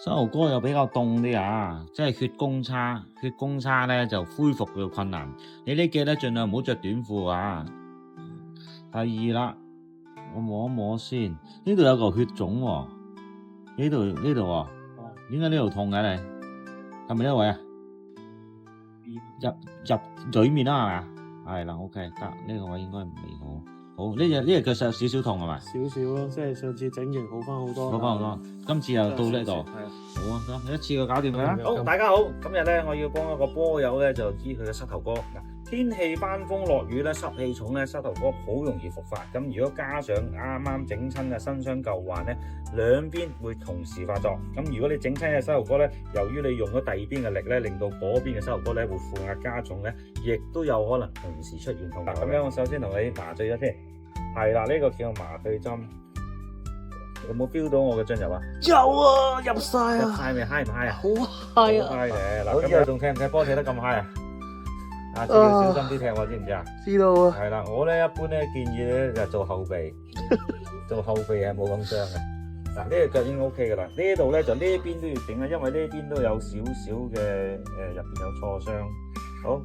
膝頭哥又比較凍啲啊，即係血公差，血公差咧就恢復嘅困難。你呢記得盡量唔好着短褲啊。第二啦，我摸一摸先，呢度有個血腫喎，呢度喎，點解呢度痛嘅你？係咪呢位啊？入嘴面啦係咪啊？係啦 ，OK 得，呢個位應該未好。好，呢隻腳有少少痛係咪？少少咯，即係上次整完好翻好多。好翻好多，今次又到呢度。係。好啊，得一次過搞掂佢啦。好，大家好，今日咧我要幫一個波友咧就醫佢嘅膝頭哥。嗱，天氣翻風落雨咧，濕氣重咧，膝頭哥好容易復發。咁如果加上啱啱整親嘅新傷舊患咧，兩邊會同時發作。咁如果你整親嘅膝頭哥咧，由於你用咗第二邊嘅力咧，令到嗰邊嘅膝頭哥咧會負壓加重咧，亦都有可能同時出現痛。咁樣我首先同你麻醉咗先。係啦，呢個叫麻醉針。有冇 feel 到我嘅進入啊？有啊，入晒啊！入晒未？嗨唔嗨啊？好嗨啊！嗨嘅嗱，咁你仲踢唔踢波踢得咁嗨啊？啊，自己小心啲踢喎，知唔知啊？知道啊。係啦，我咧一般咧建議咧就做後備，做後備係冇咁傷嘅。嗱，呢個腳已經 OK 噶啦，呢度咧就呢邊都要整啊，因為呢邊都有少少嘅入邊有挫傷。好。